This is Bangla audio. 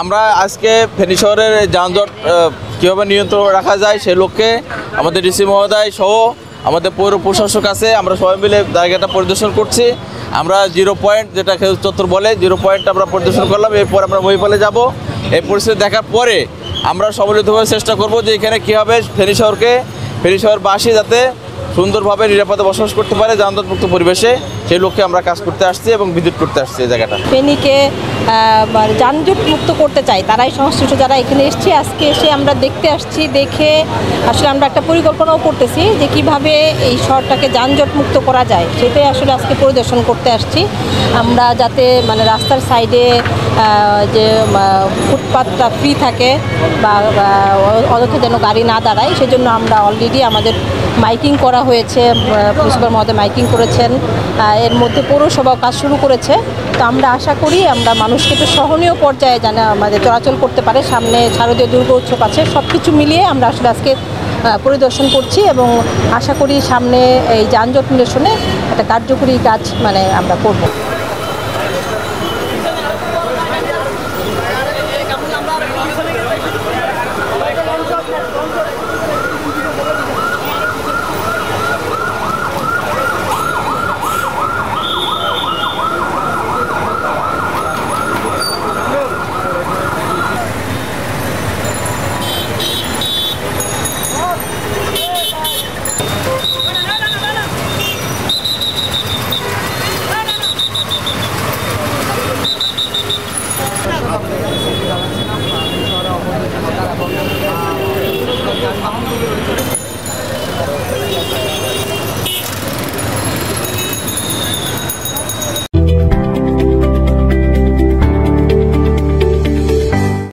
আমরা আজকে ফেনী শহরের যানজট কীভাবে নিয়ন্ত্রণ রাখা যায় সেই লক্ষ্যে আমাদের ডিসি মহোদয় সহ আমাদের পৌর প্রশাসক আছে, আমরা সবাই মিলে জায়গাটা পরিদর্শন করছি। আমরা 0 পয়েন্ট, যেটা খেজুর চত্বর বলে, 0 পয়েন্ট আমরা পরিদর্শন করলাম। এরপর আমরা মহিপালে যাব। এই পরিস্থিতি দেখার পরে আমরা সম্মিলিতভাবে চেষ্টা করব যে এখানে কীভাবে ফেনী শহরবাসী যাতে সুন্দরভাবে নিরাপদে বসবাস করতে পারে যানজটমুক্ত পরিবেশে, সেই লক্ষ্যে আমরা কাজ করতে আসছি এবং ভিজিট করতে আসছি এই জায়গাটা। ফেনীকে যানজট মুক্ত করতে চাই, তারাই সংশ্লিষ্ট যারা এখানে এসেছি। আজকে এসে আমরা দেখতে আসছি, দেখে আসলে আমরা একটা পরিকল্পনাও করতেছি যে কিভাবে এই শহরটাকে যানজট মুক্ত করা যায়, সেটাই আসলে আজকে পরিদর্শন করতে আসছি। আমরা যাতে রাস্তার সাইডে যে ফুটপাথটা ফ্রি থাকে বা অযথা যেন গাড়ি না দাঁড়ায়, সেজন্য আমরা অলরেডি আমাদের মাইকিং করা হয়েছে, প্রিন্সিপাল মহোদয় মাইকিং করেছেন। এর মধ্যে পৌরসভাও কাজ শুরু করেছে। তো আমরা আশা করি আমরা মানুষকে একটু সহনীয় পর্যায়ে যেন আমাদের চলাচল করতে পারে। সামনে শারদীয় দুর্গোৎসব আছে, সব কিছু মিলিয়ে আমরা আসলে আজকে পরিদর্শন করছি এবং আশা করি সামনে এই যানজট নিরসনে একটা কার্যকরী কাজ আমরা করব।